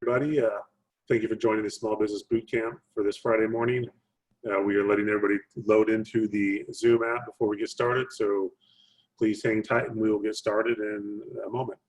everybody. Thank you for joining the Small Business Bootcamp for this Friday morning. We are letting everybody load into the Zoom app before we get started, so please hang tight and we will get started in a moment.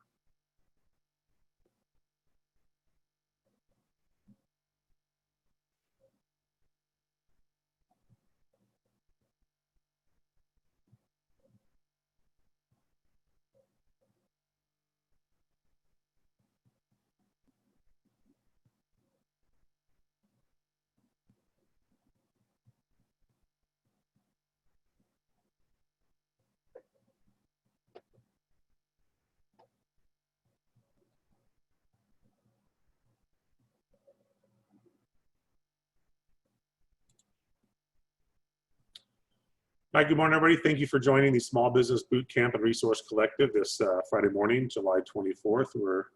Hi, good morning, everybody. Thank you for joining the Small Business Bootcamp and Resource Collective this Friday morning, July 24th. We're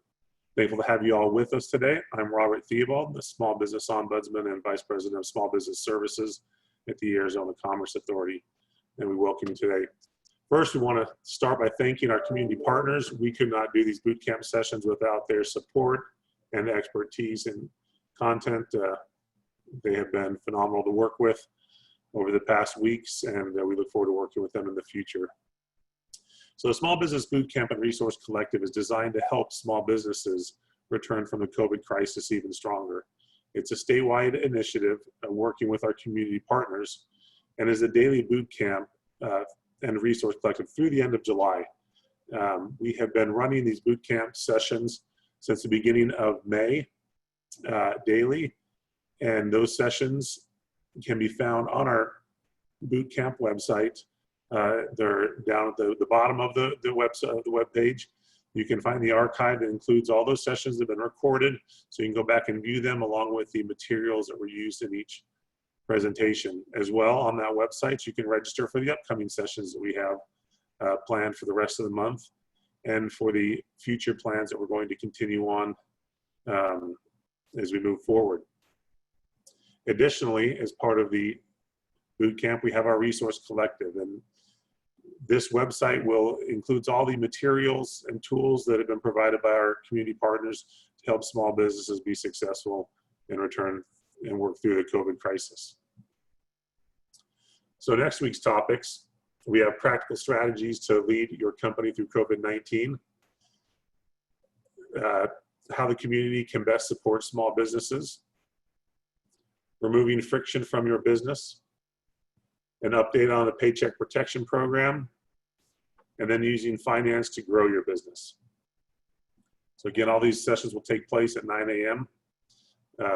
thankful to have you all with us today. I'm Robert Theobald, the Small Business Ombudsman and Vice President of Small Business Services at the Arizona Commerce Authority, and we welcome you today. First, we want to start by thanking our community partners. We could not do these bootcamp sessions without their support and expertise and content. They have been phenomenal to work with over the past weeks, and we look forward to working with them in the future. So the Small Business Bootcamp and Resource Collective is designed to help small businesses return from the COVID crisis even stronger. It's a statewide initiative working with our community partners, and is a daily bootcamp and resource collective through the end of July. We have been running these bootcamp sessions since the beginning of May daily, and those sessions can be found on our bootcamp website. They're down at the bottom of the website, the web page. You can find the archive that includes all those sessions that have been recorded, so you can go back and view them along with the materials that were used in each presentation. As well, on that website, you can register for the upcoming sessions that we have planned for the rest of the month, and for the future plans that we're going to continue on as we move forward. Additionally, as part of the bootcamp, we have our resource collective, and this website includes all the materials and tools that have been provided by our community partners to help small businesses be successful in return and work through the COVID crisis. So next week's topics, we have practical strategies to lead your company through COVID-19, how the community can best support small businesses, removing friction from your business, an update on the Paycheck Protection Program, and then using finance to grow your business. So again, all these sessions will take place at 9 a.m.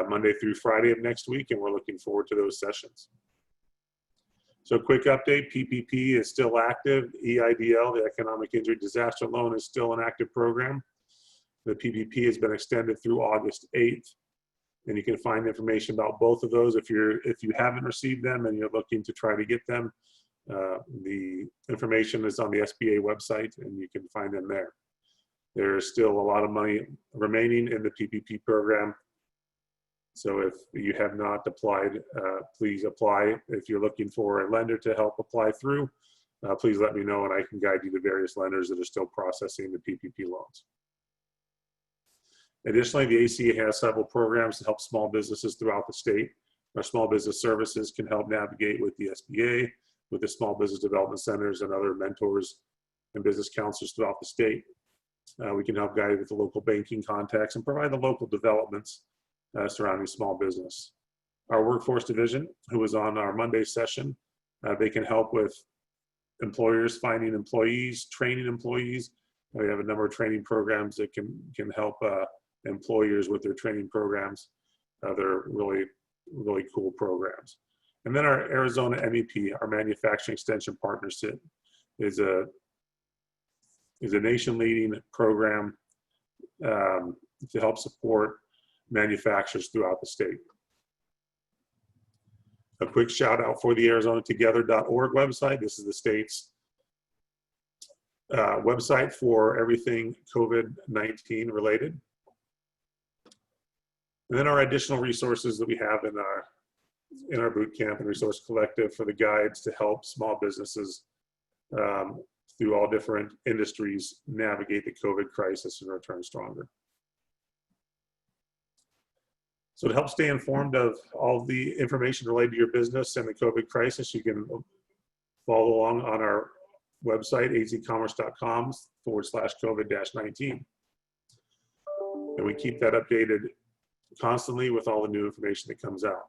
Monday through Friday of next week, and we're looking forward to those sessions. So quick update, PPP is still active. EIDL, the Economic Injury Disaster Loan, is still an active program. The PPP has been extended through August 8th. And you can find information about both of those if you haven't received them and you're looking to try to get them. The information is on the SBA website, and you can find them there. There's still a lot of money remaining in the PPP program. So if you have not applied, please apply. If you're looking for a lender to help apply through, please let me know and I can guide you to various lenders that are still processing the PPP loans. Additionally, the ACA has several programs to help small businesses throughout the state. Our small business services can help navigate with the SBA, with the small business development centers and other mentors and business counselors throughout the state. We can help guide with the local banking contacts and provide the local developments surrounding small business. Our workforce division, who was on our Monday session, they can help with employers finding employees, training employees. We have a number of training programs that can help employers with their training programs. They're really, really cool programs. And then our Arizona MEP, our Manufacturing Extension Partnership, is a nation-leading program to help support manufacturers throughout the state. A quick shout out for the ArizonaTogether.org website. This is the state's website for everything COVID-19 related. And then our additional resources that we have in our bootcamp and resource collective for the guides to help small businesses through all different industries navigate the COVID crisis and return stronger. So to help stay informed of all the information related to your business and the COVID crisis, you can follow along on our website, azcommerce.com/COVID-19. And we keep that updated constantly with all the new information that comes out.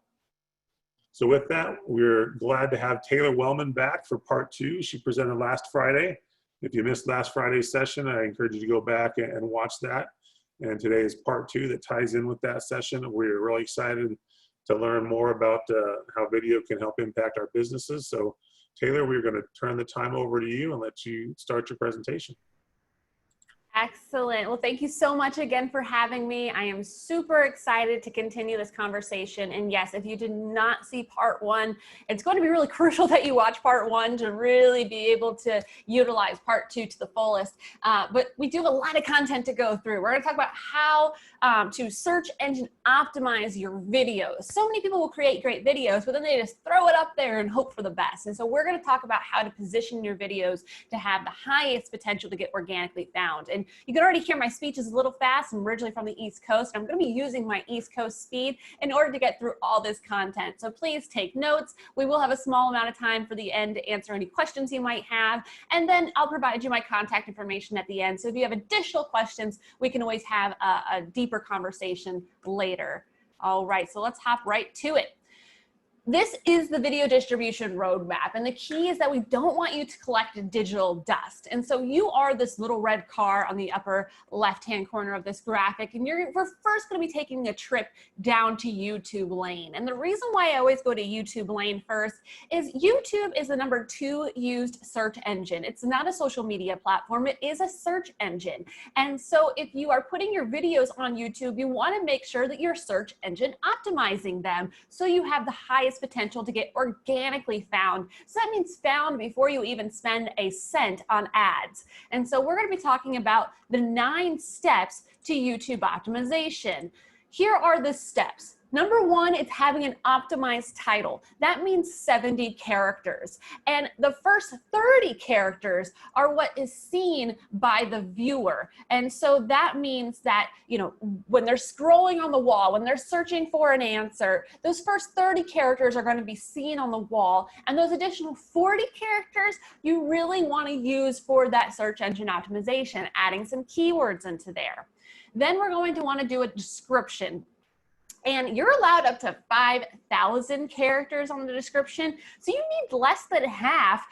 So with that, we're glad to have Taylor Wellman back for part 2. She presented last Friday. If you missed last Friday's session, I encourage you to go back and watch that. And today is part 2 that ties in with that session. We're really excited to learn more about how video can help impact our businesses. So Taylor, we're going to turn the time over to you and let you start your presentation. Excellent. Well, thank you so much again for having me. I am super excited to continue this conversation. And yes, if you did not see part 1, it's going to be really crucial that you watch part 1 to really be able to utilize part 2 to the fullest. But we do have a lot of content to go through. We're going to talk about how to search engine optimize your videos. So many people will create great videos, but then they just throw it up there and hope for the best. And so we're going to talk about how to position your videos to have the highest potential to get organically found. And you can already hear my speech is a little fast. I'm originally from the East Coast. And I'm going to be using my East Coast speed in order to get through all this content. So please take notes. We will have a small amount of time for the end to answer any questions you might have. And then I'll provide you my contact information at the end. So if you have additional questions, we can always have a deeper conversation later. All right, so let's hop right to it. This is the video distribution roadmap, and the key is that we don't want you to collect digital dust. And so you are this little red car on the upper left-hand corner of this graphic, and we're first going to be taking a trip down to YouTube lane. And the reason why I always go to YouTube lane first is YouTube is the #2 used search engine. It's not a social media platform, it is a search engine. And so if you are putting your videos on YouTube, you want to make sure that you're search engine optimizing them so you have the highest potential to get organically found. So that means found before you even spend a cent on ads. And so we're going to be talking about the 9 steps to YouTube optimization. Here are the steps. Number 1, it's having an optimized title. That means 70 characters. And the first 30 characters are what is seen by the viewer. And so that means that, you know, when they're scrolling on the wall, when they're searching for an answer, those first 30 characters are going to be seen on the wall. And those additional 40 characters you really want to use for that search engine optimization, adding some keywords into there. Then we're going to want to do a description. And you're allowed up to 5,000 characters on the description. So you need less than half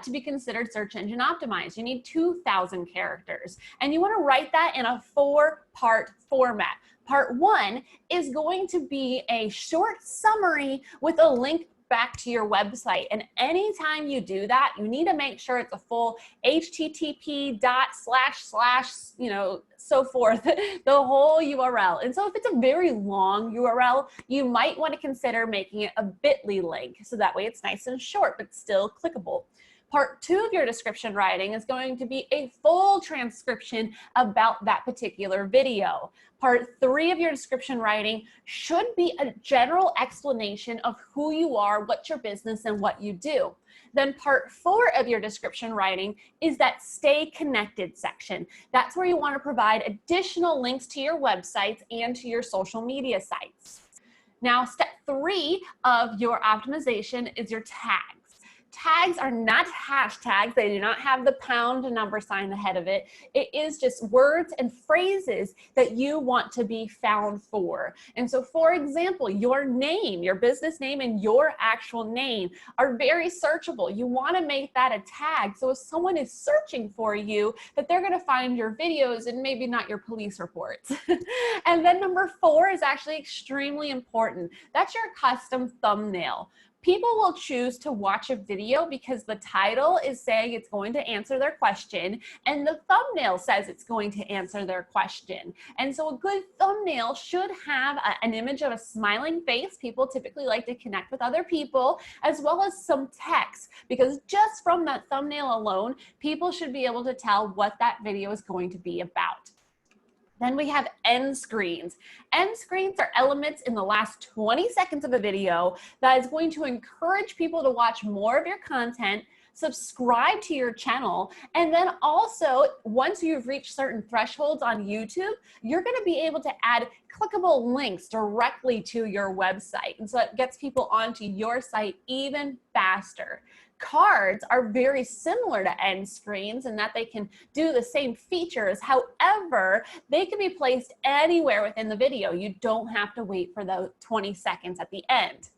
to be considered search engine optimized. You need 2,000 characters. And you want to write that in a 4-part format. Part 1 is going to be a short summary with a link back to your website. And anytime you do that, you need to make sure it's a full http:// you know, so forth, the whole URL. And so if it's a very long URL, you might want to consider making it a bit.ly link. So that way it's nice and short, but still clickable. Part 2 of your description writing is going to be a full transcription about that particular video. Part 3 of your description writing should be a general explanation of who you are, what's your business, and what you do. Then part 4 of your description writing is that stay connected section. That's where you want to provide additional links to your websites and to your social media sites. Now, step 3 of your optimization is your tags. Tags are not hashtags. They do not have the # sign ahead of it. It is just words and phrases that you want to be found for. And so, for example, your name, your business name, and your actual name are very searchable. You want to make that a tag. So if someone is searching for you, that they're going to find your videos and maybe not your police reports. And then number 4 is actually extremely important. That's your custom thumbnail. People will choose to watch a video because the title is saying it's going to answer their question and the thumbnail says it's going to answer their question. And so a good thumbnail should have an image of a smiling face. People typically like to connect with other people, as well as some text, because just from that thumbnail alone, people should be able to tell what that video is going to be about. Then we have end screens. End screens are elements in the last 20 seconds of a video that is going to encourage people to watch more of your content, subscribe to your channel, and then also once you've reached certain thresholds on YouTube, you're going to be able to add clickable links directly to your website. And so it gets people onto your site even faster. Cards are very similar to end screens in that they can do the same features. However, they can be placed anywhere within the video. You don't have to wait for the 20 seconds at the end.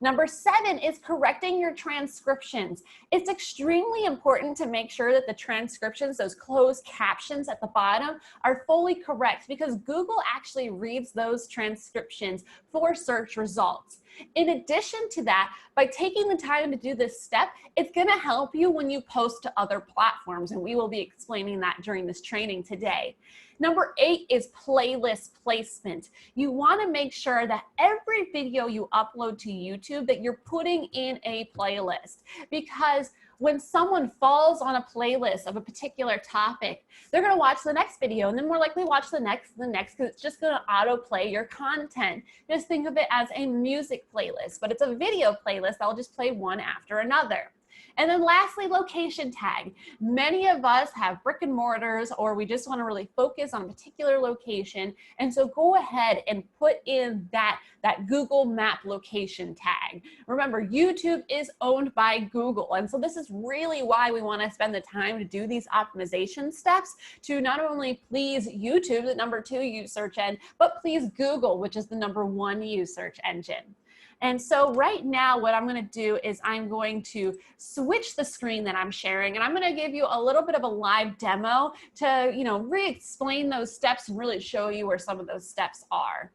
Number 7 is correcting your transcriptions. It's extremely important to make sure that the transcriptions, those closed captions at the bottom, are fully correct because Google actually reads those transcriptions for search results. In addition to that, by taking the time to do this step, it's going to help you when you post to other platforms, and we will be explaining that during this training today. Number 8 is playlist placement. You want to make sure that every video you upload to YouTube that you're putting in a playlist, because when someone falls on a playlist of a particular topic, they're going to watch the next video and then more likely watch the next, because it's just going to autoplay your content. Just think of it as a music playlist, but it's a video playlist that will just play one after another. And then lastly, location tag. Many of us have brick and mortars, or we just want to really focus on a particular location. And so go ahead and put in that Google Map location tag. Remember, YouTube is owned by Google. And so this is really why we want to spend the time to do these optimization steps to not only please YouTube, the number 2 used search engine, but please Google, which is the number 1 used search engine. And so right now what I'm going to do is I'm going to switch the screen that I'm sharing, and I'm going to give you a little bit of a live demo to, re-explain those steps and really show you where some of those steps are.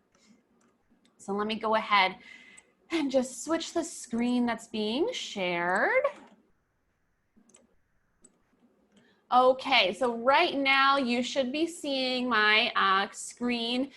So let me go ahead and just switch the screen that's being shared. Okay, so right now you should be seeing my screen.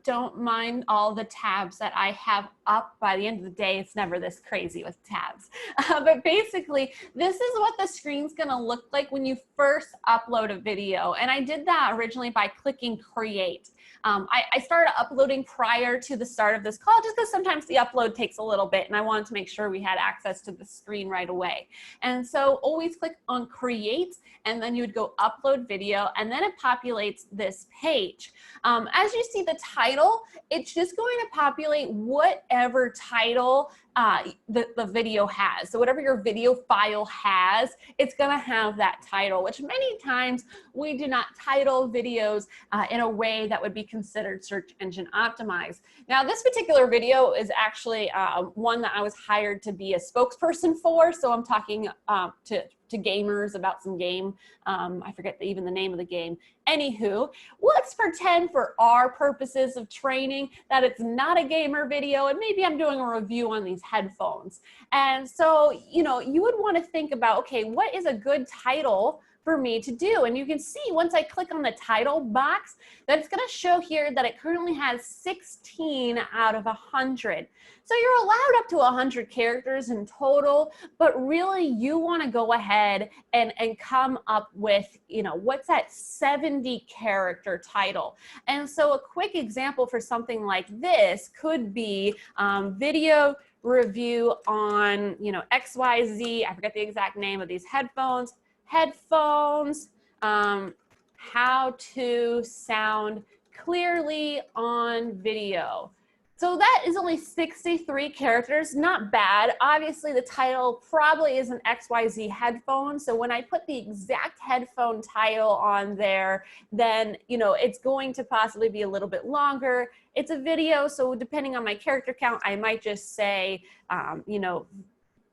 Don't mind all the tabs that I have up. By the end of the day, it's never this crazy with tabs. But basically, this is what the screen's gonna look like when you first upload a video. And I did that originally by clicking create. I started uploading prior to the start of this call just because sometimes the upload takes a little bit and I wanted to make sure we had access to the screen right away. And so always click on create, and then you would go upload video, and then it populates this page. As you see the title, it's just going to populate whatever title the video has. So whatever your video file has, it's gonna have that title, which many times we do not title videos in a way that would be considered search engine optimized. Now this particular video is actually one that I was hired to be a spokesperson for, so I'm talking to gamers about some game. I forget even the name of the game. Anywho, let's pretend for our purposes of training that it's not a gamer video, and maybe I'm doing a review on these headphones. And so, you would want to think about, okay, what is a good title for me to do? And you can see once I click on the title box that it's going to show here that it currently has 16 out of 100. So you're allowed up to 100 characters in total, but really you want to go ahead and come up with, what's that 70 character title. And so a quick example for something like this could be video review on, XYZ, I forget the exact name of these headphones, how to sound clearly on video. So that is only 63 characters, not bad. Obviously the title probably is an XYZ headphone. So when I put the exact headphone title on there, then, it's going to possibly be a little bit longer. It's a video, so depending on my character count, I might just say,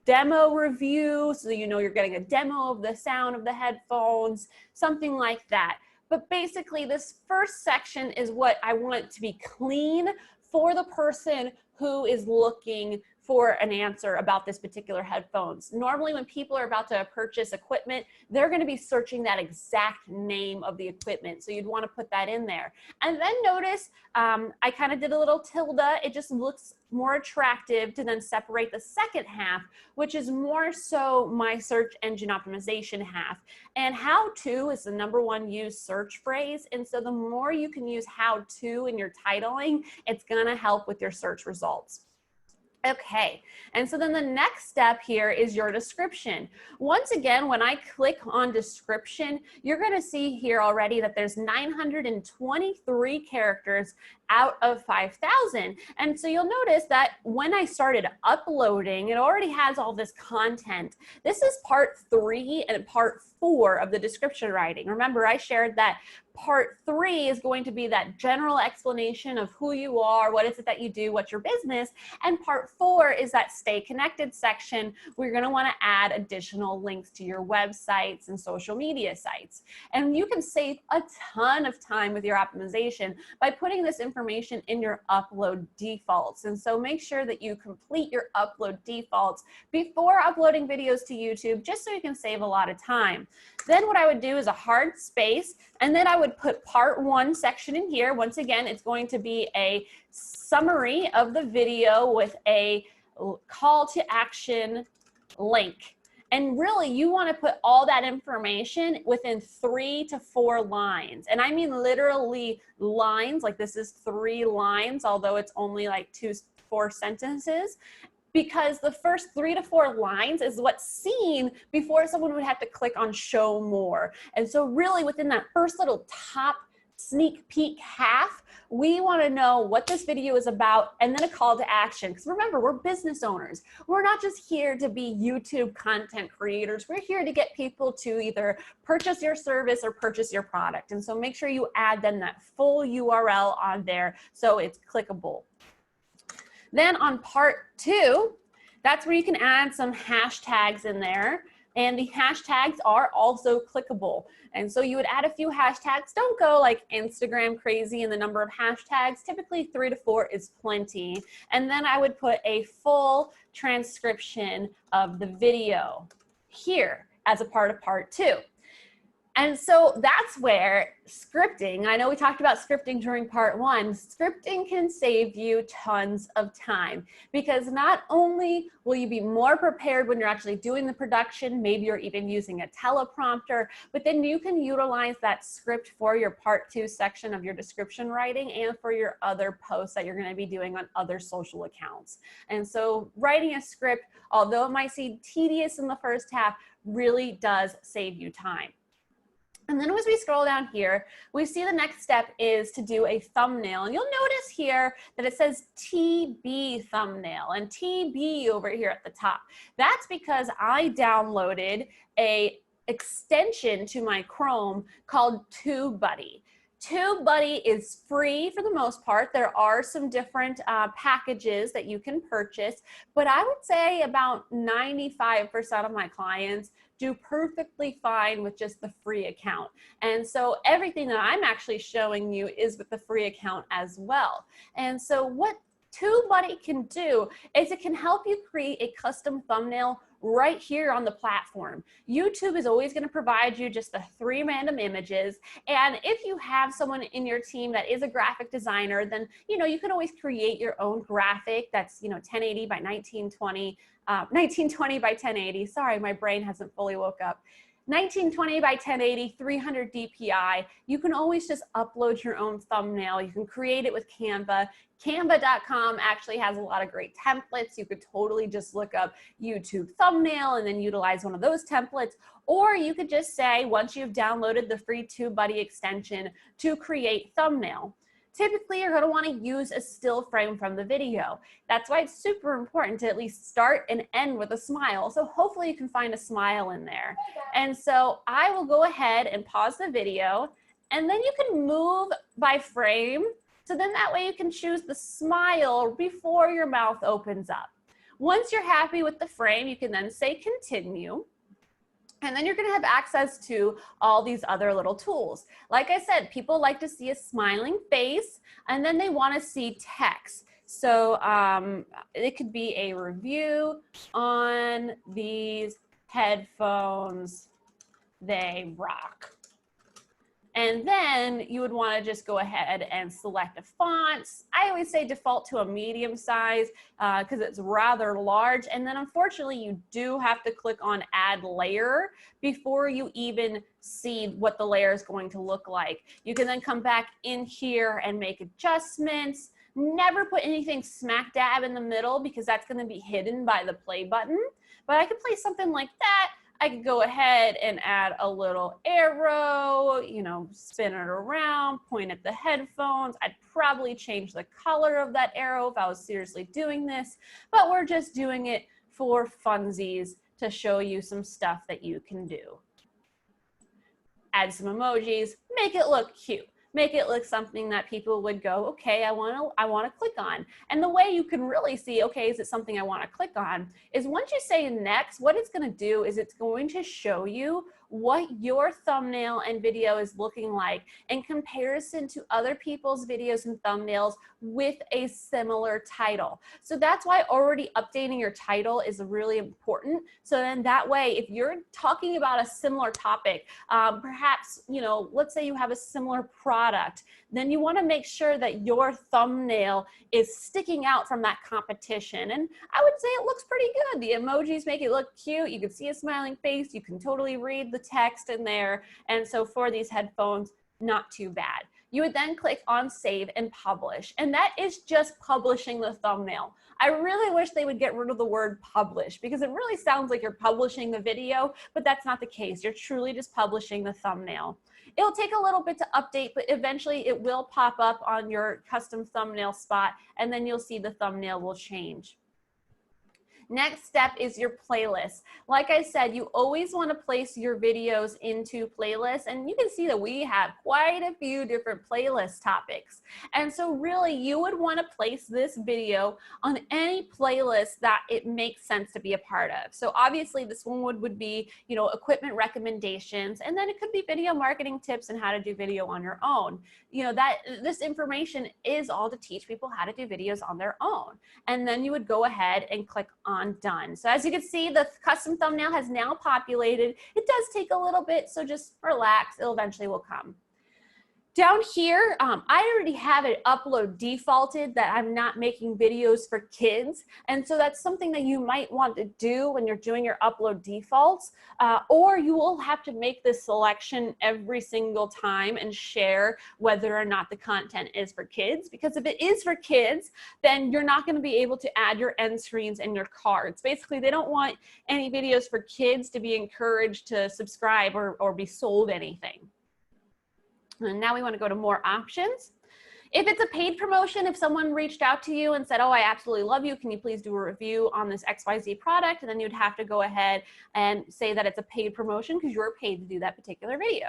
demo review, so you're getting a demo of the sound of the headphones, something like that. But basically this first section is what I want to be clean for the person who is looking for an answer about this particular headphones. Normally when people are about to purchase equipment, they're going to be searching that exact name of the equipment. So you'd want to put that in there. And then notice I kind of did a little tilde. It just looks more attractive to then separate the second half, which is more so my search engine optimization half. And how to is the #1 used search phrase. And so the more you can use how to in your titling, it's going to help with your search results. Okay, and so then the next step here is your description. Once again, when I click on description, you're going to see here already that there's 923 characters out of 5,000. And so you'll notice that when I started uploading, it already has all this content. This is part 3 and part 4 of the description writing. Remember, I shared that part 3 is going to be that general explanation of who you are, what is it that you do, what's your business, and part 4 is that stay connected section where you're going to want to add additional links to your websites and social media sites. And you can save a ton of time with your optimization by putting this information in your upload defaults. And so make sure that you complete your upload defaults before uploading videos to YouTube, just so you can save a lot of time. Then what I would do is a hard space, and then I would put part 1 section in here. Once again, it's going to be a summary of the video with a call to action link. And really, you want to put all that information within 3 to 4 lines. And I mean literally lines, like this is 3 lines, although it's only like 4 sentences. Because the first 3 to 4 lines is what's seen before someone would have to click on show more. And so really within that first little top sneak peek half, we want to know what this video is about and then a call to action. Because remember, we're business owners. We're not just here to be YouTube content creators. We're here to get people to either purchase your service or purchase your product. And so make sure you add then that full URL on there so it's clickable. Then on part 2, that's where you can add some hashtags in there. And the hashtags are also clickable. And so you would add a few hashtags. Don't go like Instagram crazy in the number of hashtags. Typically 3 to 4 is plenty. And then I would put a full transcription of the video here as a part of part 2. And so that's where scripting, I know we talked about scripting during part 1, scripting can save you tons of time, because not only will you be more prepared when you're actually doing the production, maybe you're even using a teleprompter, but then you can utilize that script for your part 2 section of your description writing and for your other posts that you're going to be doing on other social accounts. And so writing a script, although it might seem tedious in the first half, really does save you time. And then as we scroll down here, we see the next step is to do a thumbnail. And you'll notice here that it says TB thumbnail and TB over here at the top. That's because I downloaded a extension to my Chrome called TubeBuddy. TubeBuddy is free for the most part. There are some different packages that you can purchase, but I would say about 95% of my clients do perfectly fine with just the free account. And so everything that I'm actually showing you is with the free account as well. And so what TubeBuddy can do is it can help you create a custom thumbnail right here on the platform. YouTube is always going to provide you just the 3 random images. And if you have someone in your team that is a graphic designer, then, you can always create your own graphic that's, 1080 by 1920, 1920 by 1080. Sorry, my brain hasn't fully woke up. 1920 by 1080, 300 DPI. You can always just upload your own thumbnail. You can create it with Canva. Canva.com actually has a lot of great templates. You could totally just look up YouTube thumbnail and then utilize one of those templates. Or you could just say, once you've downloaded the free TubeBuddy extension, to create thumbnail. Typically, you're going to want to use a still frame from the video. That's why it's super important to at least start and end with a smile. So hopefully you can find a smile in there. And so I will go ahead and pause the video, and then you can move by frame. So then that way you can choose the smile before your mouth opens up. Once you're happy with the frame, you can then say continue. And then you're going to have access to all these other little tools. Like I said, people like to see a smiling face, and then they want to see text. So it could be a review on these headphones. They rock. And then you would want to just go ahead and select a font. I always say default to a medium size because it's rather large. And then unfortunately, you do have to click on add layer before you even see what the layer is going to look like. You can then come back in here and make adjustments. Never put anything smack dab in the middle because that's going to be hidden by the play button. But I could place something like that. I could go ahead and add a little arrow, you know, spin it around, point at the headphones. I'd probably change the color of that arrow if I was seriously doing this, but we're just doing it for funsies to show you some stuff that you can do. Add some emojis, make it look cute. Make it look something that people would go, okay, I want to click on. And the way you can really see, okay, is it something I want to click on, is once you say next, what it's going to do is it's going to show you what your thumbnail and video is looking like in comparison to other people's videos and thumbnails with a similar title. So that's why already updating your title is really important. So then that way, if you're talking about a similar topic, perhaps, you know, let's say you have a similar product, then you want to make sure that your thumbnail is sticking out from that competition. And I would say it looks pretty good. The emojis make it look cute. You can see a smiling face. You can totally read the text in there. And so for these headphones, not too bad. You would then click on save and publish. And that is just publishing the thumbnail. I really wish they would get rid of the word publish because it really sounds like you're publishing the video, but that's not the case. You're truly just publishing the thumbnail. It'll take a little bit to update, but eventually it will pop up on your custom thumbnail spot, and then you'll see the thumbnail will change. Next step is your playlist. Like I said, you always want to place your videos into playlists, and you can see that we have quite a few different playlist topics. And so really you would want to place this video on any playlist that it makes sense to be a part of. So obviously this one would be, you know, equipment recommendations, and then it could be video marketing tips and how to do video on your own. You know, that this information is all to teach people how to do videos on their own. And then you would go ahead and click on done. So as you can see, the custom thumbnail has now populated. It does take a little bit, so just relax. It eventually will come. Down here, I already have it upload defaulted that I'm not making videos for kids. And so that's something that you might want to do when you're doing your upload defaults, or you will have to make this selection every single time and share whether or not the content is for kids. Because if it is for kids, then you're not going to be able to add your end screens and your cards. Basically, they don't want any videos for kids to be encouraged to subscribe or be sold anything. And now we want to go to more options. If it's a paid promotion, if someone reached out to you and said, oh, I absolutely love you, can you please do a review on this XYZ product? And then you'd have to go ahead and say that it's a paid promotion because you're paid to do that particular video.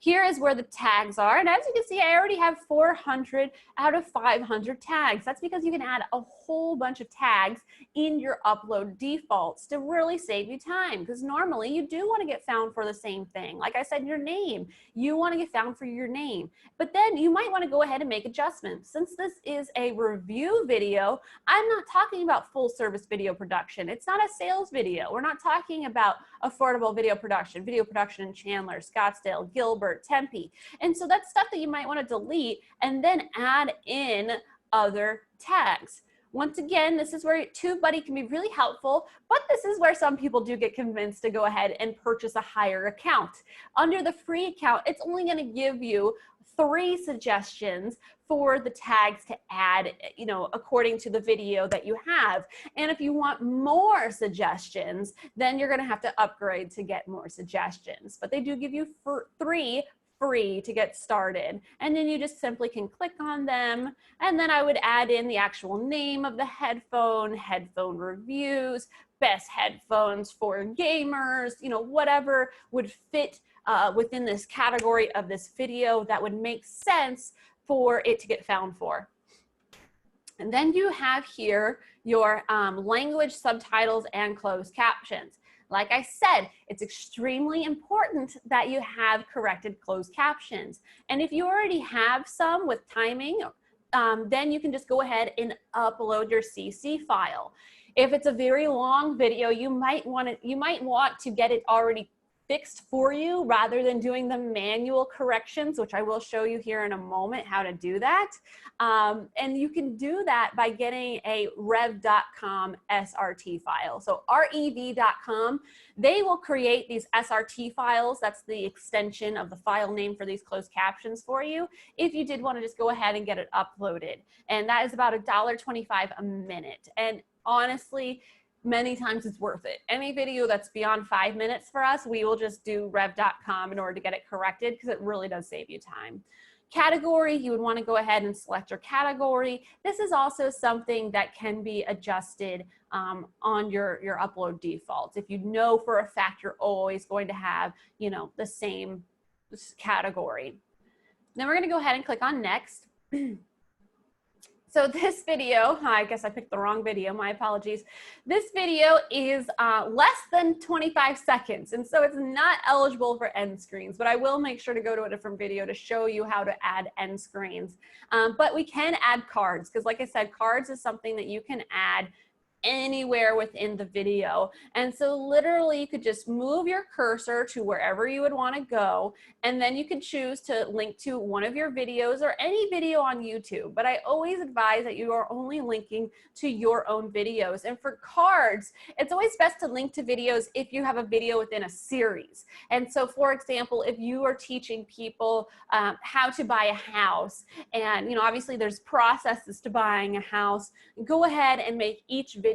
Here is where the tags are. And as you can see, I already have 400 out of 500 tags. That's because you can add a whole bunch of tags in your upload defaults to really save you time. Because normally you do want to get found for the same thing. Like I said, your name, you want to get found for your name. But then you might want to go ahead and make adjustments. Since this is a review video, I'm not talking about full service video production. It's not a sales video. We're not talking about affordable video production in Chandler, Scottsdale, Gilbert, Tempe. And so that's stuff that you might want to delete and then add in other tags. Once again, this is where TubeBuddy can be really helpful, but this is where some people do get convinced to go ahead and purchase a higher account. Under the free account, it's only going to give you 3 suggestions for the tags to add, you know, according to the video that you have. And if you want more suggestions, then you're going to have to upgrade to get more suggestions. But they do give you 3 free to get started. And then you just simply can click on them. And then I would add in the actual name of the headphone reviews, best headphones for gamers, you know, whatever would fit within this category of this video that would make sense for it to get found for. And then you have here your language subtitles and closed captions. Like I said, it's extremely important that you have corrected closed captions. And if you already have some with timing, then you can just go ahead and upload your CC file. If it's a very long video, you might want to get it already fixed for you rather than doing the manual corrections, which I will show you here in a moment how to do that. And you can do that by getting a rev.com SRT file. So rev.com, they will create these SRT files. That's the extension of the file name for these closed captions for you, if you did want to just go ahead and get it uploaded. And that is about $1.25 a minute. And honestly, many times it's worth it. Any video that's beyond 5 minutes for us, we will just do rev.com in order to get it corrected, because it really does save you time. Category, you would want to go ahead and select your category. This is also something that can be adjusted on your upload defaults. If you know for a fact you're always going to have, you know, the same category. Then we're going to go ahead and click on next. So this video, I guess I picked the wrong video, my apologies. This video is less than 25 seconds, and so it's not eligible for end screens, but I will make sure to go to a different video to show you how to add end screens. But we can add cards, because like I said, cards is something that you can add anywhere within the video. And so literally you could just move your cursor to wherever you would want to go, and then you could choose to link to one of your videos or any video on YouTube. But I always advise that you are only linking to your own videos. And for cards, it's always best to link to videos if you have a video within a series. And so for example, if you are teaching people how to buy a house, and you know, obviously there's processes to buying a house, go ahead and make each video,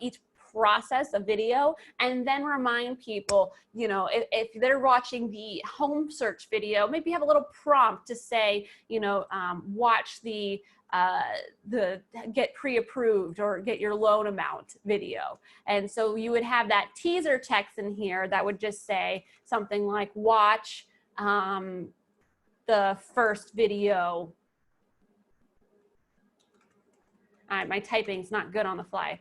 each process a video, and then remind people, you know, if they're watching the home search video, maybe have a little prompt to say, you know, watch the get pre-approved or get your loan amount video. And so you would have that teaser text in here that would just say something like, watch the first video. All right, my typing's not good on the fly.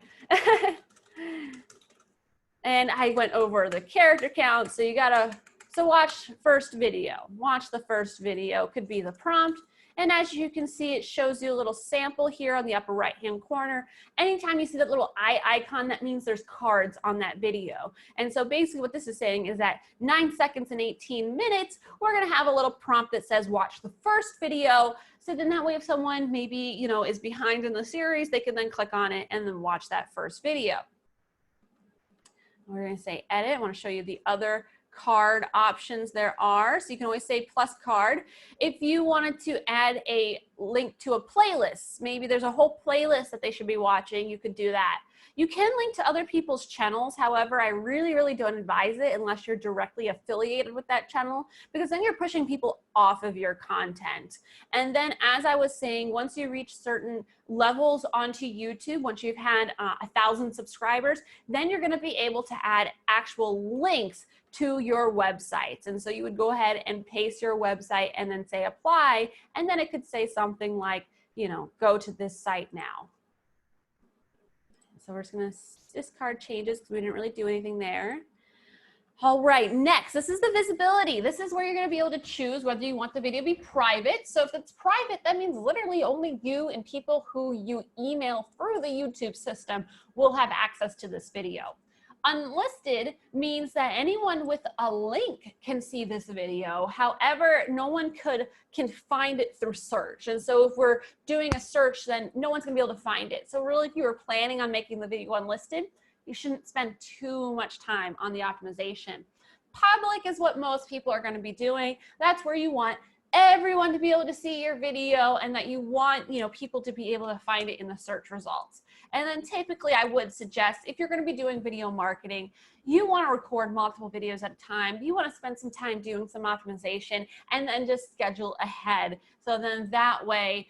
And I went over the character count, so you gotta, so watch first video. Watch the first video could be the prompt. And as you can see, it shows you a little sample here on the upper right-hand corner. Anytime you see that little eye icon, that means there's cards on that video. And so basically what this is saying is that 9 seconds and 18 minutes, we're gonna have a little prompt that says, watch the first video. So then that way, if someone maybe, you know, is behind in the series, they can then click on it and then watch that first video. We're gonna say edit. I wanna show you the other card options there are. So you can always say plus card. If you wanted to add a link to a playlist, maybe there's a whole playlist that they should be watching, you could do that. You can link to other people's channels. However, I really don't advise it unless you're directly affiliated with that channel, because then you're pushing people off of your content. And then, as I was saying, once you reach certain levels onto YouTube, once you've had 1,000 subscribers, then you're going to be able to add actual links to your websites. And so you would go ahead and paste your website and then say apply, and then it could say something like, you know, go to this site now. So we're just going to discard changes because we didn't really do anything there. All right, next, this is the visibility. This is where you're going to be able to choose whether you want the video to be private. So if it's private, that means literally only you and people who you email through the YouTube system will have access to this video. Unlisted means that anyone with a link can see this video. However, no one can find it through search. And so if we're doing a search, then no one's gonna be able to find it. So really, if you were planning on making the video unlisted, you shouldn't spend too much time on the optimization. Public is what most people are gonna be doing. That's where you want everyone to be able to see your video, and that you want, you know, people to be able to find it in the search results. And then typically I would suggest, if you're going to be doing video marketing, you want to record multiple videos at a time. You want to spend some time doing some optimization and then just schedule ahead. So then that way,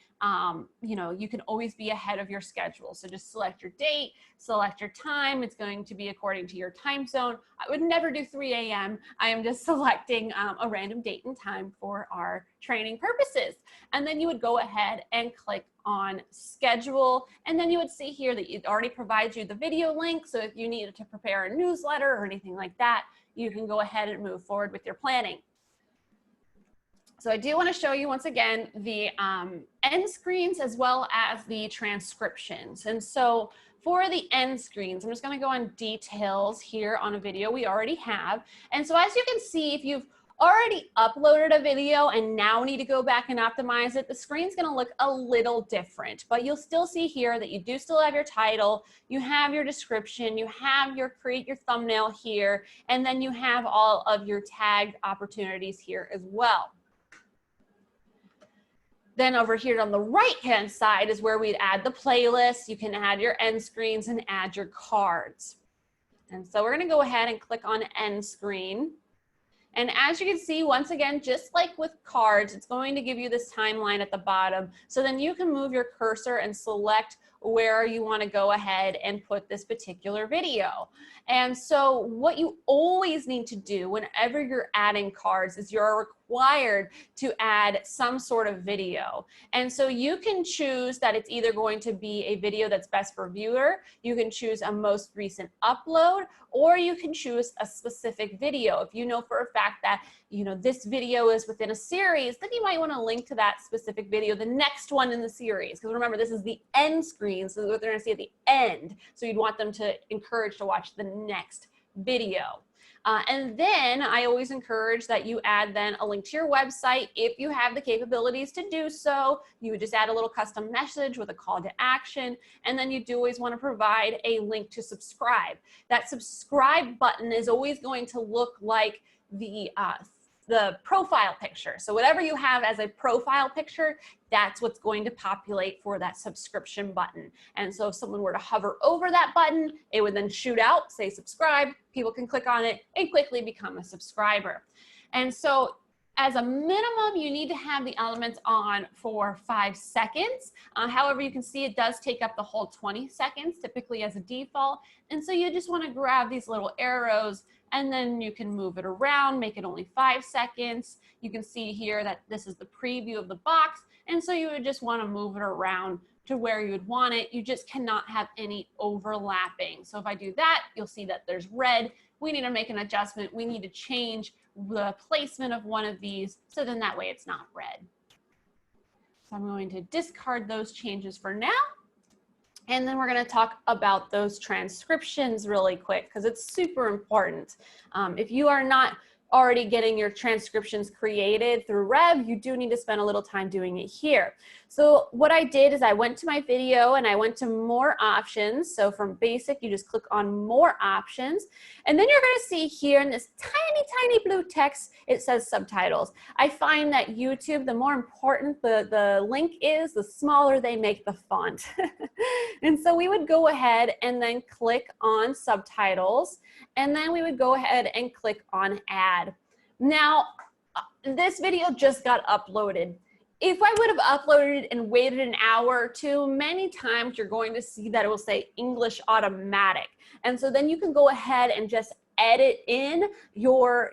you know, you can always be ahead of your schedule. So just select your date, select your time. It's going to be according to your time zone. I would never do 3 a.m. I am just selecting a random date and time for our training purposes. And then you would go ahead and click on schedule. And then you would see here that it already provides you the video link. So if you needed to prepare a newsletter or anything like that, you can go ahead and move forward with your planning. So I do want to show you once again the end screens as well as the transcriptions. And so for the end screens, I'm just going to go on details here on a video we already have. And so as you can see, if you've already uploaded a video and now need to go back and optimize it, the screen's going to look a little different, but you'll still see here that you do still have your title, you have your description, you have your create your thumbnail here, and then you have all of your tagged opportunities here as well. Then over here on the right-hand side is where we'd add the playlist. You can add your end screens and add your cards. And so we're going to go ahead and click on end screen. And as you can see, once again, just like with cards, it's going to give you this timeline at the bottom. So then you can move your cursor and select where you want to go ahead and put this particular video. And so what you always need to do whenever you're adding cards is you're required to add some sort of video. And so you can choose that it's either going to be a video that's best for viewer, you can choose a most recent upload, or you can choose a specific video. If you know for a fact that, you know, this video is within a series, then you might want to link to that specific video, the next one in the series. Because remember, this is the end screen, so what they're going to see at the end. So you'd want them to encourage to watch the next video. And then I always encourage that you add then a link to your website. If you have the capabilities to do so, you would just add a little custom message with a call to action. And then you do always want to provide a link to subscribe. That subscribe button is always going to look like the profile picture. So whatever you have as a profile picture, that's what's going to populate for that subscription button. And so if someone were to hover over that button, it would then shoot out, say subscribe, people can click on it and quickly become a subscriber. And so as a minimum, you need to have the elements on for 5 seconds. However, you can see it does take up the whole 20 seconds, typically as a default. And so you just want to grab these little arrows and then you can move it around, make it only 5 seconds. You can see here that this is the preview of the box. And so you would just want to move it around to where you would want it. You just cannot have any overlapping. So if I do that, you'll see that there's red. We need to make an adjustment. We need to change the placement of one of these so then that way it's not red. So I'm going to discard those changes for now. And then we're going to talk about those transcriptions really quick because it's super important. If you are not already getting your transcriptions created through Rev, you do need to spend a little time doing it here. So what I did is I went to my video and I went to more options. So from basic, you just click on more options. And then you're going to see here in this tiny, tiny blue text, it says subtitles. I find that YouTube, the more important the link is, the smaller they make the font. And so we would go ahead and then click on subtitles. And then we would go ahead and click on add. Now, this video just got uploaded. If I would have uploaded and waited an hour or two, many times you're going to see that it will say English automatic. And so then you can go ahead and just edit in your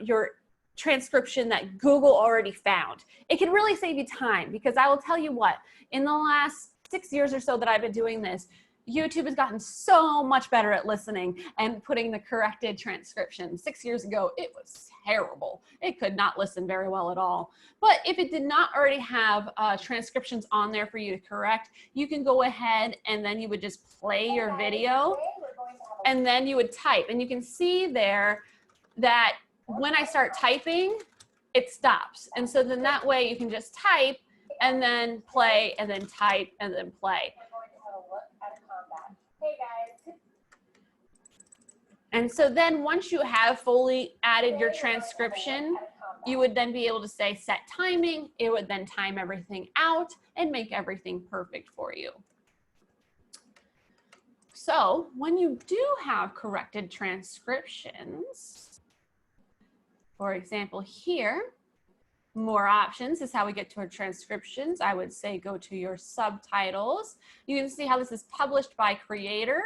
transcription that Google already found. It can really save you time because I will tell you what, in the last 6 years or so that I've been doing this, YouTube has gotten so much better at listening and putting the corrected transcription. 6 years ago, it was terrible. It could not listen very well at all. But if it did not already have transcriptions on there for you to correct, you can go ahead and then you would just play your video and then you would type. And you can see there that when I start typing, it stops. And so then that way you can just type and then play and then type and then play. And so then once you have fully added your transcription, you would then be able to say set timing. It would then time everything out and make everything perfect for you. So when you do have corrected transcriptions, for example here, more options is how we get to our transcriptions. I would say go to your subtitles. You can see how this is published by creator.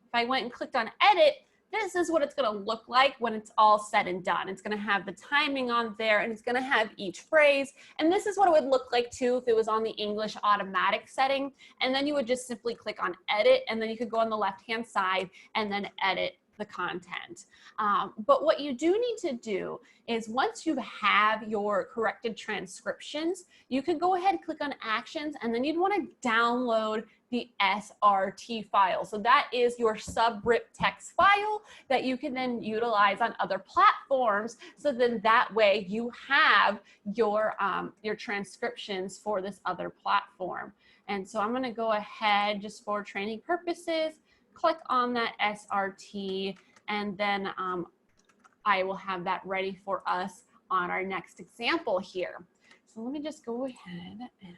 If I went and clicked on edit, this is what it's going to look like when it's all said and done. It's going to have the timing on there and it's going to have each phrase. And this is what it would look like too if it was on the English automatic setting. And then you would just simply click on edit and then you could go on the left-hand side and then edit the content. But what you do need to do is once you have your corrected transcriptions, you can go ahead and click on actions, and then you'd want to download the SRT file. So that is your subrip text file that you can then utilize on other platforms. So then that way you have your transcriptions for this other platform. And so I'm going to go ahead just for training purposes, click on that SRT, and then I will have that ready for us on our next example here. So let me just go ahead and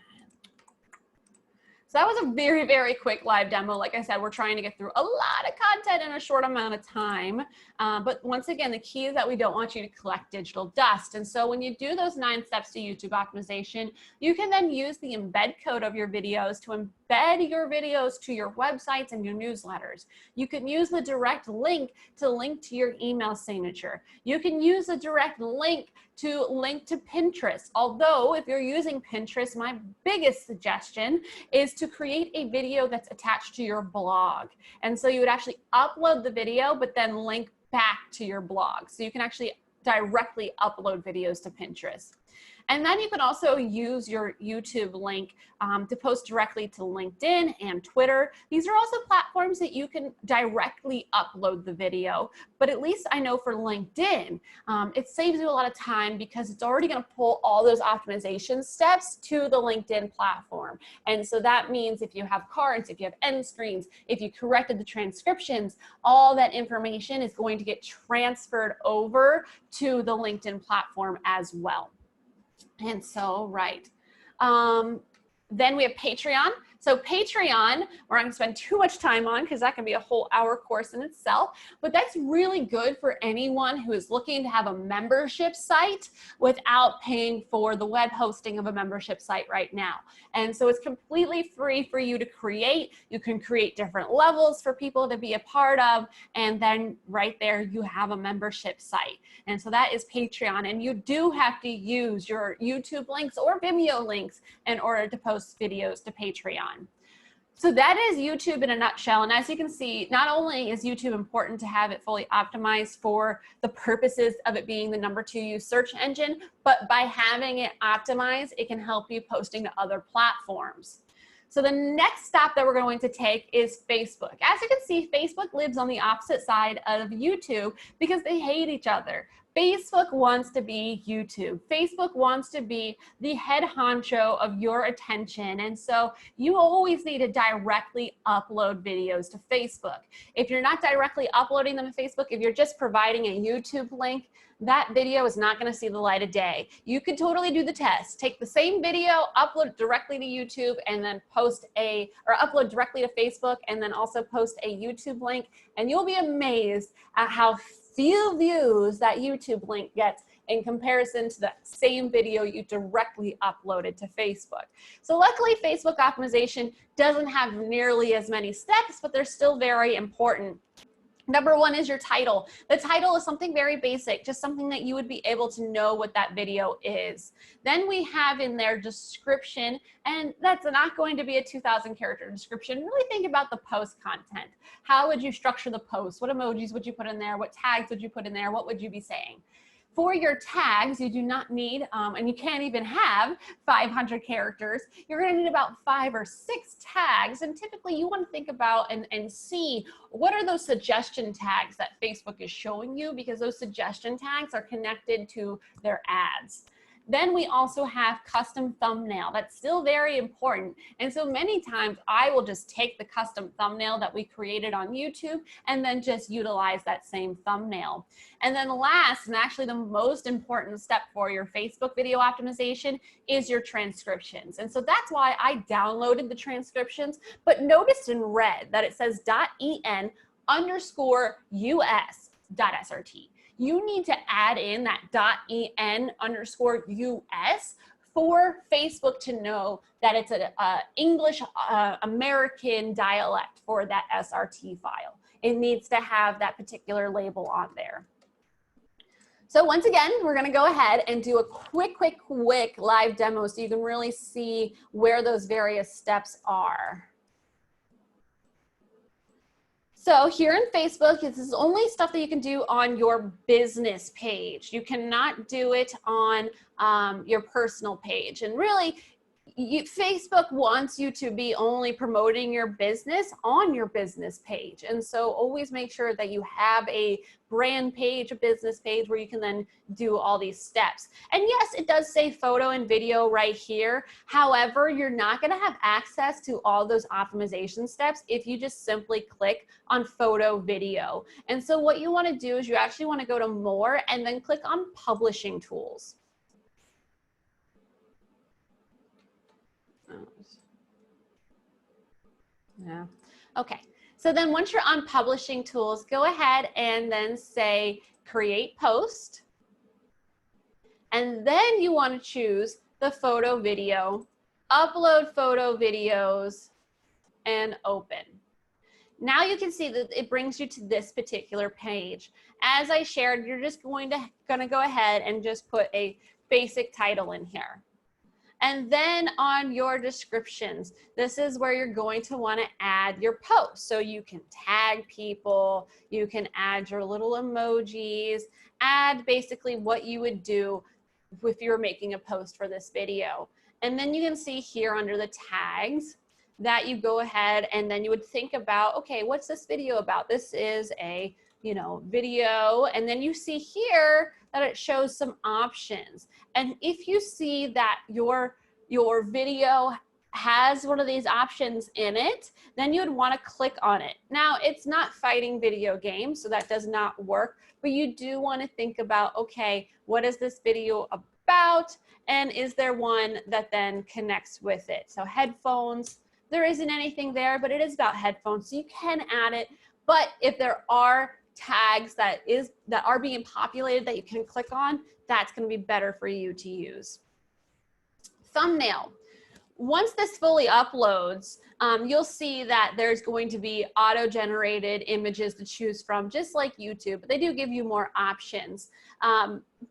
so that was a very, very quick live demo. Like I said, we're trying to get through a lot of content in a short amount of time. But once again, the key is that we don't want you to collect digital dust. And so when you do those 9 steps to YouTube optimization, you can then use the embed code of your videos to embed your videos to your websites and your newsletters. You can use the direct link to your email signature. You can use a direct link to Pinterest. Although if you're using Pinterest, my biggest suggestion is to create a video that's attached to your blog. And so you would actually upload the video, but then link back to your blog. So you can actually directly upload videos to Pinterest. And then you can also use your YouTube link to post directly to LinkedIn and Twitter. These are also platforms that you can directly upload the video, but at least I know for LinkedIn, it saves you a lot of time because it's already gonna pull all those optimization steps to the LinkedIn platform. And so that means if you have cards, if you have end screens, if you corrected the transcriptions, all that information is going to get transferred over to the LinkedIn platform as well. And so, right. Then we have Patreon. So Patreon, we're not going to spend too much time on because that can be a whole hour course in itself, but that's really good for anyone who is looking to have a membership site without paying for the web hosting of a membership site right now. And so it's completely free for you to create. You can create different levels for people to be a part of, and then right there you have a membership site. And so that is Patreon, and you do have to use your YouTube links or Vimeo links in order to post videos to Patreon. So that is YouTube in a nutshell. And as you can see, not only is YouTube important to have it fully optimized for the purposes of it being the #2 used search engine, but by having it optimized, it can help you posting to other platforms. So the next step that we're going to take is Facebook. As you can see, Facebook lives on the opposite side of YouTube because they hate each other. Facebook wants to be YouTube. Facebook wants to be the head honcho of your attention. And so you always need to directly upload videos to Facebook. If you're not directly uploading them to Facebook, if you're just providing a YouTube link, that video is not going to see the light of day. You could totally do the test. Take the same video, upload it directly to YouTube, and then upload directly to Facebook, and then also post a YouTube link, and you'll be amazed at how few views that YouTube link gets in comparison to the same video you directly uploaded to Facebook. So luckily, Facebook optimization doesn't have nearly as many steps, but they're still very important. #1 is your title. The title is something very basic, just something that you would be able to know what that video is. Then we have in there description, and that's not going to be a 2,000 character description. Really think about the post content. How would you structure the post? What emojis would you put in there? What tags would you put in there? What would you be saying? For your tags, you do not need, and you can't even have 500 characters. You're gonna need about 5 or 6 tags. And typically you wanna think about and see what are those suggestion tags that Facebook is showing you, because those suggestion tags are connected to their ads. Then we also have custom thumbnail. That's still very important. And so many times I will just take the custom thumbnail that we created on YouTube and then just utilize that same thumbnail. And then last, and actually the most important step for your Facebook video optimization, is your transcriptions. And so that's why I downloaded the transcriptions, but notice in red that it says .en_us.srt. You need to add in that .en_us for Facebook to know that it's an English American dialect for that SRT file. It needs to have that particular label on there. So once again, we're gonna go ahead and do a quick live demo so you can really see where those various steps are. So here in Facebook, this is only stuff that you can do on your business page. You cannot do it on your personal page. And really, Facebook wants you to be only promoting your business on your business page. And so always make sure that you have a brand page, a business page where you can then do all these steps. And yes, it does say photo and video right here. However, you're not going to have access to all those optimization steps if you just simply click on photo video. And so what you want to do is you actually want to go to more and then click on publishing tools. Yeah. Okay. So then once you're on publishing tools, go ahead and then say create post. And then you want to choose the photo video, upload photo videos, and open. Now you can see that it brings you to this particular page. As I shared, you're just going to go ahead and just put a basic title in here. And then on your descriptions, this is where you're going to want to add your post. So you can tag people, you can add your little emojis, add basically what you would do if you were making a post for this video. And then you can see here under the tags that you go ahead and then you would think about, okay, what's this video about? This is a video, and then you see here that it shows some options. And if you see that your video has one of these options in it, then you would want to click on it. Now, it's not fighting video games, so that does not work, but you do want to think about, okay, what is this video about? And is there one that then connects with it? So headphones, there isn't anything there, but it is about headphones, so you can add it. But if there are tags that are being populated that you can click on, that's going to be better for you to use. Thumbnail. Once this fully uploads, you'll see that there's going to be auto-generated images to choose from, just like YouTube, but they do give you more options.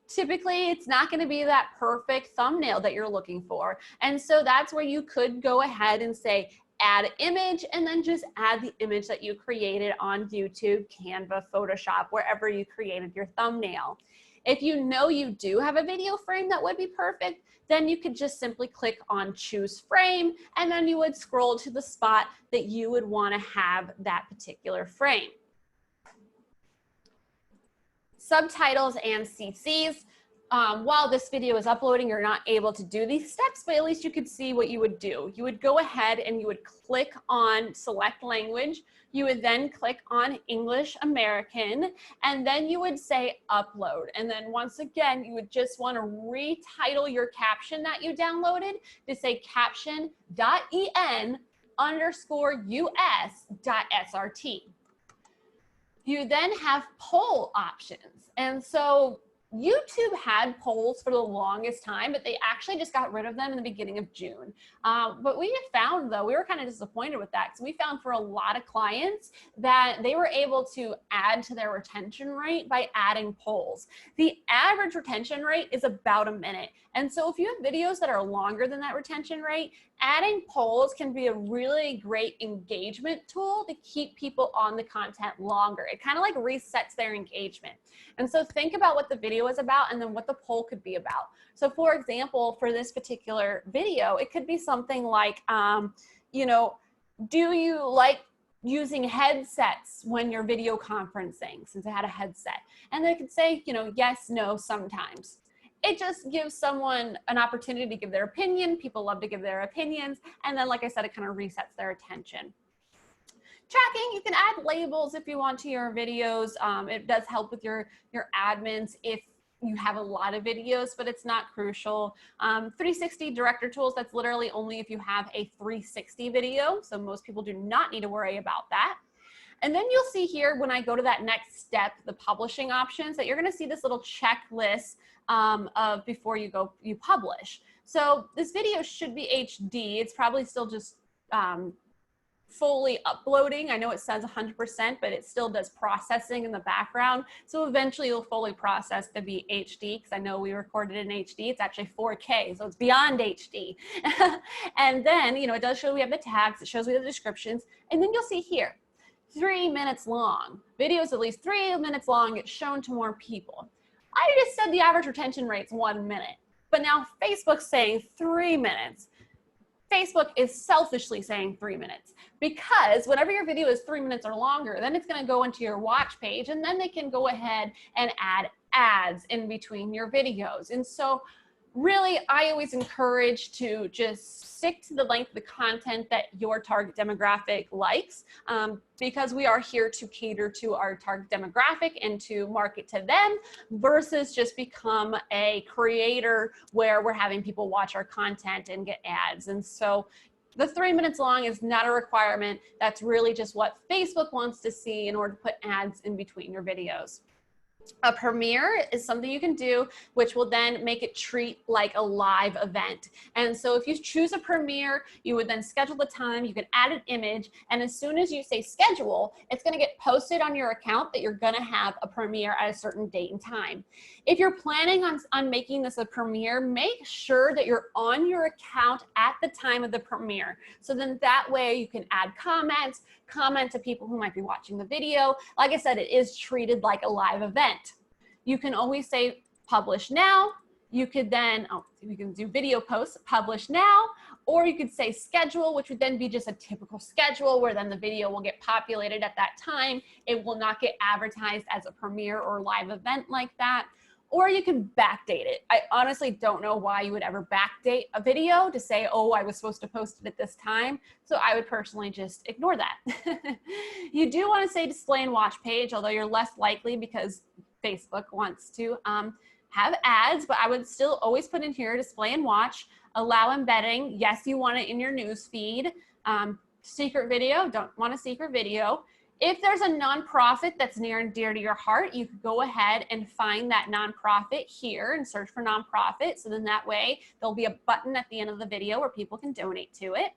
Typically, it's not going to be that perfect thumbnail that you're looking for. And so that's where you could go ahead and say, add image, and then just add the image that you created on YouTube, Canva, Photoshop, wherever you created your thumbnail. If you know you do have a video frame that would be perfect, then you could just simply click on choose frame, and then you would scroll to the spot that you would want to have that particular frame. Subtitles and CCs. While this video is uploading, you're not able to do these steps, but at least you could see what you would do. You would go ahead and you would click on select language. You would then click on English American, and then you would say upload. And then once again, you would just want to retitle your caption that you downloaded to say caption.en_us.srt. You then have poll options. And so YouTube had polls for the longest time, but they actually just got rid of them in the beginning of June. But we found, though, we were kind of disappointed with that, because we found for a lot of clients that they were able to add to their retention rate by adding polls. The average retention rate is about a minute. And so if you have videos that are longer than that retention rate, adding polls can be a really great engagement tool to keep people on the content longer. It kind of like resets their engagement. And so think about what the video is about and then what the poll could be about. So for example, for this particular video, it could be something like, do you like using headsets when you're video conferencing, since I had a headset? And they could say, yes, no, sometimes. It just gives someone an opportunity to give their opinion. People love to give their opinions. And then, like I said, it kind of resets their attention. Tracking, you can add labels if you want to your videos. It does help with your admins if you have a lot of videos, but it's not crucial. 360 director tools, that's literally only if you have a 360 video. So most people do not need to worry about that. And then you'll see here when I go to that next step, the publishing options, that you're going to see this little checklist of before you publish. So this video should be HD. It's probably still just fully uploading. I know it says 100%, but it still does processing in the background. So eventually you'll fully process to be HD, because I know we recorded in HD. It's actually 4K, so it's beyond HD. And then, it does show we have the tags. It shows we have the descriptions. And then you'll see here, 3 minutes long. Videos at least 3 minutes long get shown to more people. I just said the average retention rate's 1 minute, but now Facebook's saying 3 minutes. Facebook is selfishly saying 3 minutes because whenever your video is 3 minutes or longer, then it's going to go into your watch page and then they can go ahead and add ads in between your videos. And so really, I always encourage to just stick to the length of the content that your target demographic likes, because we are here to cater to our target demographic and to market to them versus just become a creator where we're having people watch our content and get ads. And so the 3 minutes long is not a requirement. That's really just what Facebook wants to see in order to put ads in between your videos. A premiere is something you can do, which will then make it treat like a live event. And so if you choose a premiere, you would then schedule the time, you can add an image, and as soon as you say schedule, it's going to get posted on your account that you're going to have a premiere at a certain date and time. If you're planning on making this a premiere, make sure that you're on your account at the time of the premiere. So then that way you can add comments, comment to people who might be watching the video. Like I said, it is treated like a live event. You can always say publish now. You could then, you can do video posts, publish now, or you could say schedule, which would then be just a typical schedule where then the video will get populated at that time. It will not get advertised as a premiere or live event like that. Or you can backdate it. I honestly don't know why you would ever backdate a video to say, oh, I was supposed to post it at this time. So I would personally just ignore that. You do want to say display and watch page, although you're less likely because Facebook wants to have ads, but I would still always put in here display and watch, allow embedding. Yes, you want it in your news feed. Secret video, don't want a secret video. If there's a nonprofit that's near and dear to your heart, you could go ahead and find that nonprofit here and search for nonprofit. So then that way there'll be a button at the end of the video where people can donate to it.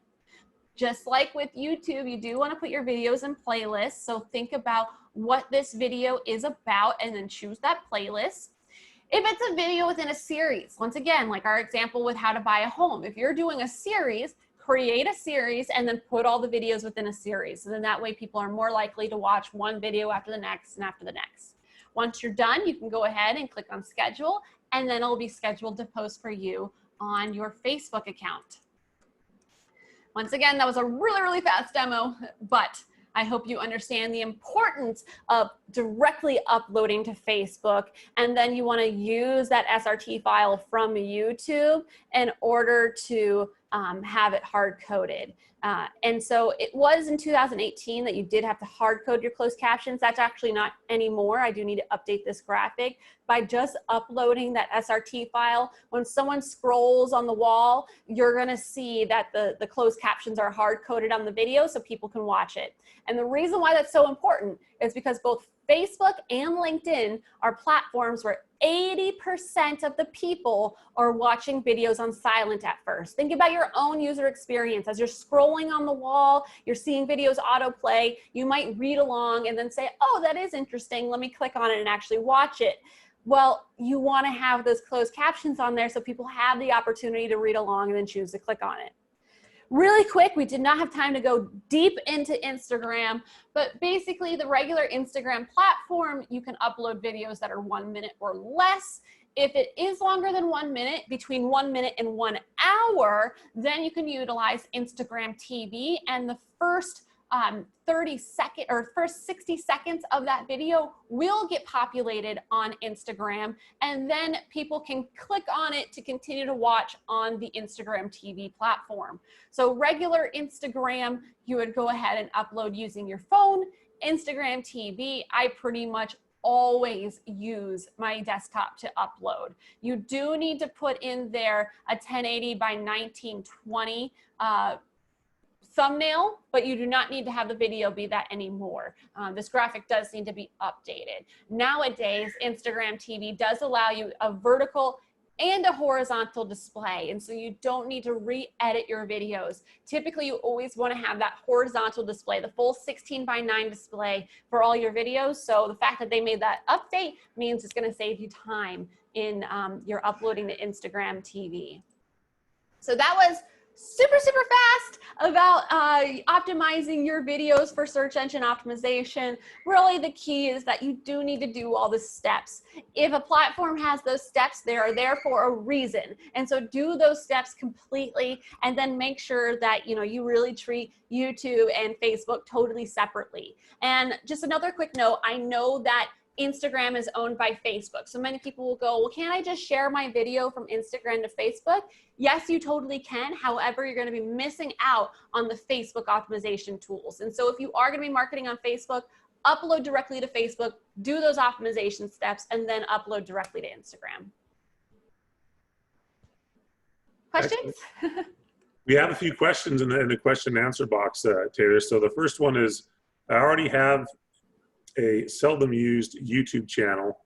Just like with YouTube, you do want to put your videos in playlists. So think about what this video is about and then choose that playlist. If it's a video within a series, once again, like our example with how to buy a home, if you're doing a series, create a series and then put all the videos within a series. So then that way people are more likely to watch one video after the next and after the next. Once you're done, you can go ahead and click on schedule, and then it'll be scheduled to post for you on your Facebook account. Once again, that was a really, really fast demo, but I hope you understand the importance of directly uploading to Facebook, and then you want to use that SRT file from YouTube in order to have it hard-coded. And so it was in 2018 that you did have to hard-code your closed captions. That's actually not anymore. I do need to update this graphic. By just uploading that SRT file, when someone scrolls on the wall, you're going to see that the closed captions are hard-coded on the video so people can watch it. And the reason why that's so important is because both Facebook and LinkedIn are platforms where 80% of the people are watching videos on silent at first. Think about your own user experience. As you're scrolling on the wall, you're seeing videos autoplay, you might read along and then say, oh, that is interesting. Let me click on it and actually watch it. Well, you want to have those closed captions on there so people have the opportunity to read along and then choose to click on it. Really quick, we did not have time to go deep into Instagram, but basically the regular Instagram platform, you can upload videos that are 1 minute or less. If it is longer than 1 minute, between 1 minute and 1 hour, then you can utilize Instagram TV, and the first 60 seconds of that video will get populated on Instagram, and then people can click on it to continue to watch on the Instagram TV platform. So regular Instagram, you would go ahead and upload using your phone. Instagram TV, I pretty much always use my desktop to upload. You do need to put in there a 1080 by 1920 thumbnail, but you do not need to have the video be that anymore. This graphic does need to be updated. Nowadays, Instagram TV does allow you a vertical and a horizontal display, and so you don't need to re-edit your videos. Typically, you always want to have that horizontal display, the full 16 by 9 display for all your videos. So the fact that they made that update means it's going to save you time in your uploading to Instagram TV. So that was super fast about optimizing your videos for search engine optimization. Really, the key is that you do need to do all the steps. If a platform has those steps, they are there for a reason. And so do those steps completely, and then make sure that you really treat YouTube and Facebook totally separately. And just another quick note, I know that Instagram is owned by Facebook. So many people will go, well, can't I just share my video from Instagram to Facebook? Yes, you totally can. However, you're going to be missing out on the Facebook optimization tools. And so if you are going to be marketing on Facebook, upload directly to Facebook, do those optimization steps, and then upload directly to Instagram. Questions? We have a few questions in the question and answer box, Taylor. So the first one is, I already have a seldom used YouTube channel,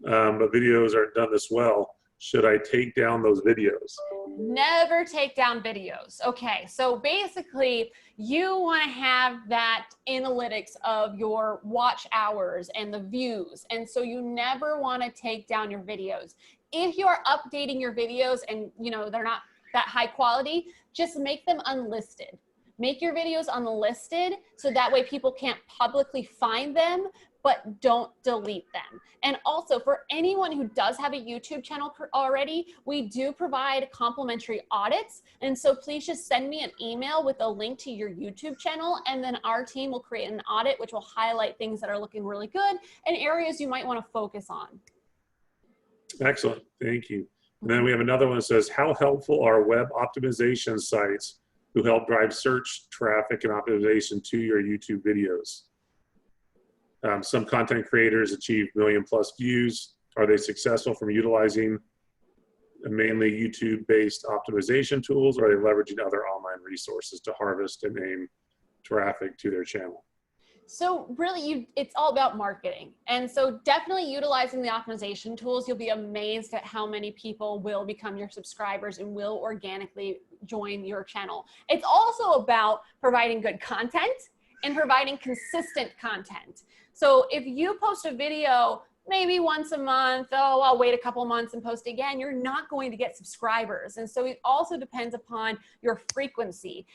but videos aren't done this well. Should I take down those videos? Never take down videos. Okay, so basically you want to have that analytics of your watch hours and the views. And so you never want to take down your videos. If you're updating your videos and they're not that high quality, just make them unlisted. Make your videos unlisted so that way people can't publicly find them, but don't delete them. And also for anyone who does have a YouTube channel already, we do provide complimentary audits. And so please just send me an email with a link to your YouTube channel, and then our team will create an audit which will highlight things that are looking really good and areas you might want to focus on. Excellent, thank you. And then we have another one that says, how helpful are web optimization sites who help drive search traffic and optimization to your YouTube videos? Some content creators achieve million-plus views. Are they successful from utilizing mainly YouTube-based optimization tools, or are they leveraging other online resources to harvest and aim traffic to their channel? So really, it's all about marketing. And so definitely utilizing the optimization tools, you'll be amazed at how many people will become your subscribers and will organically join your channel. It's also about providing good content and providing consistent content. So if you post a video maybe once a month, oh, I'll wait a couple months and post again, you're not going to get subscribers. And so it also depends upon your frequency.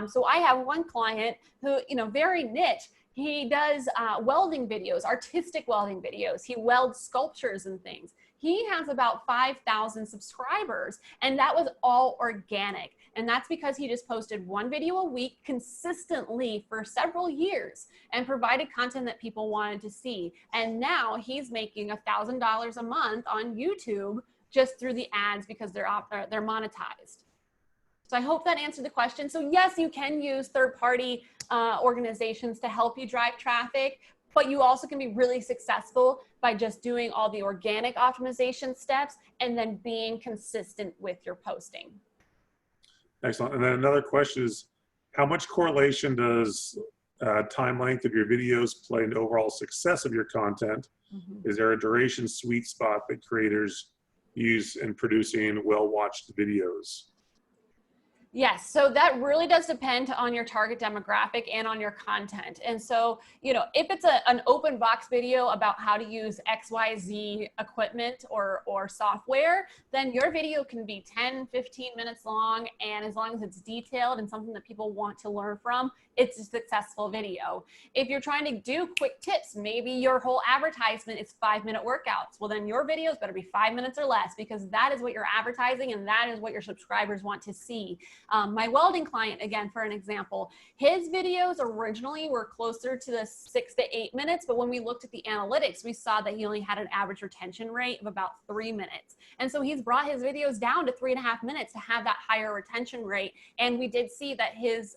So I have one client who, very niche. He does welding videos, artistic welding videos. He welds sculptures and things. He has about 5,000 subscribers, and that was all organic. And that's because he just posted one video a week consistently for several years and provided content that people wanted to see. And now he's making $1,000 a month on YouTube just through the ads because they're monetized. So I hope that answered the question. So yes, you can use third-party organizations to help you drive traffic, but you also can be really successful by just doing all the organic optimization steps and then being consistent with your posting. Excellent. And then another question is, how much correlation does time length of your videos play in the overall success of your content? Mm-hmm. Is there a duration sweet spot that creators use in producing well-watched videos? Yes, so that really does depend on your target demographic and on your content. And so, if it's an open box video about how to use XYZ equipment or software, then your video can be 10, 15 minutes long. And as long as it's detailed and something that people want to learn from, it's a successful video. If you're trying to do quick tips, maybe your whole advertisement is 5-minute workouts. Well, then your videos better be 5 minutes or less, because that is what you're advertising and that is what your subscribers want to see. My welding client, again, for an example, his videos originally were closer to the 6 to 8 minutes, but when we looked at the analytics, we saw that he only had an average retention rate of about 3 minutes. And so he's brought his videos down to 3.5 minutes to have that higher retention rate. And we did see that his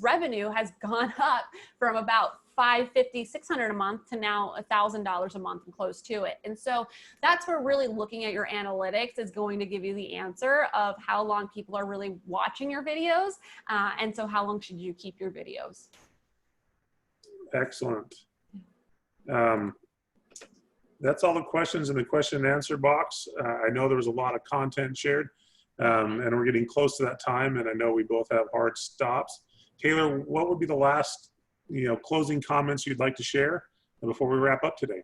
revenue has gone up from about $550, $600 a month to now $1,000 a month and close to it. And so that's where really looking at your analytics is going to give you the answer of how long people are really watching your videos. And so how long should you keep your videos? Excellent. That's all the questions in the question and answer box. I know there was a lot of content shared, and we're getting close to that time, and I know we both have hard stops. Taylor, what would be the last closing comments you'd like to share before we wrap up today?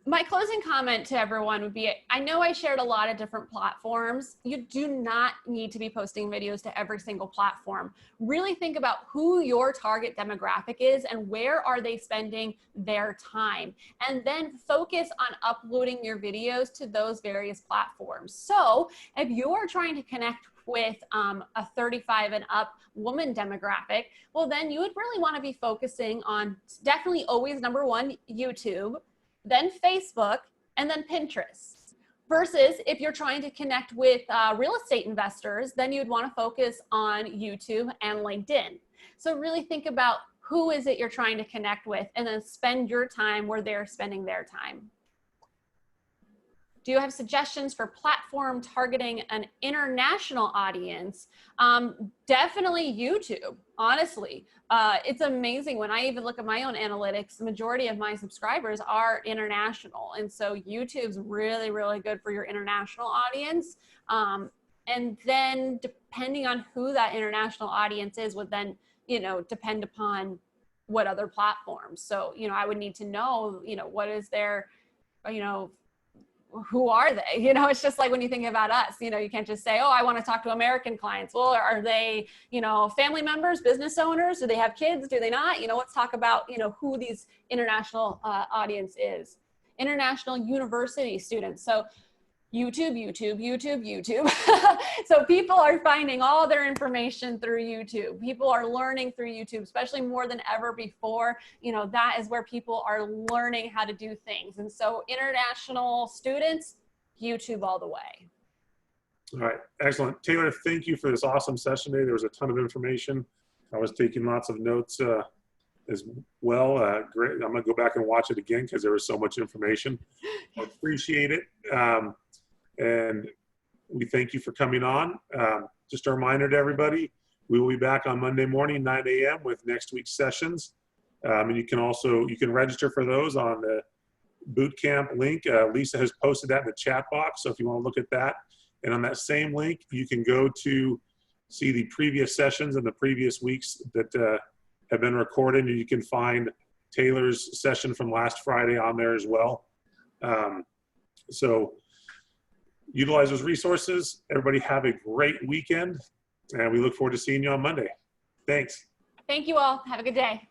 My closing comment to everyone would be, I know I shared a lot of different platforms. You do not need to be posting videos to every single platform. Really think about who your target demographic is and where are they spending their time. And then focus on uploading your videos to those various platforms. So if you're trying to connect with a 35 and up woman demographic, well, then you would really want to be focusing on definitely always number one, YouTube, then Facebook, and then Pinterest. Versus if you're trying to connect with real estate investors, then you'd want to focus on YouTube and LinkedIn. So really think about who is it you're trying to connect with and then spend your time where they're spending their time. Do you have suggestions for platform targeting an international audience? Definitely YouTube, honestly. It's amazing when I even look at my own analytics, the majority of my subscribers are international. And so YouTube's really, really good for your international audience. And then depending on who that international audience is would then, depend upon what other platforms. So, I would need to know, what is their, who are they? It's just like when you think about us, you can't just say, oh, I want to talk to American clients. Well, are they, family members, business owners? Do they have kids? Do they not? Let's talk about, who these international audience is. International university students. So YouTube. So people are finding all their information through YouTube. People are learning through YouTube, especially more than ever before. That is where people are learning how to do things. And so international students, YouTube all the way. All right, excellent. Taylor, thank you for this awesome session today. There was a ton of information. I was taking lots of notes as well. Great. I'm gonna go back and watch it again because there was so much information. I appreciate it. And we thank you for coming on. Just a reminder to everybody, we will be back on Monday morning, 9 a.m. with next week's sessions. And you can register for those on the bootcamp link. Lisa has posted that in the chat box. So if you want to look at that, and on that same link, you can go to see the previous sessions and the previous weeks that have been recorded, and you can find Taylor's session from last Friday on there as well. So utilize those resources. Everybody have a great weekend, and we look forward to seeing you on Monday. Thanks. Thank you all. Have a good day.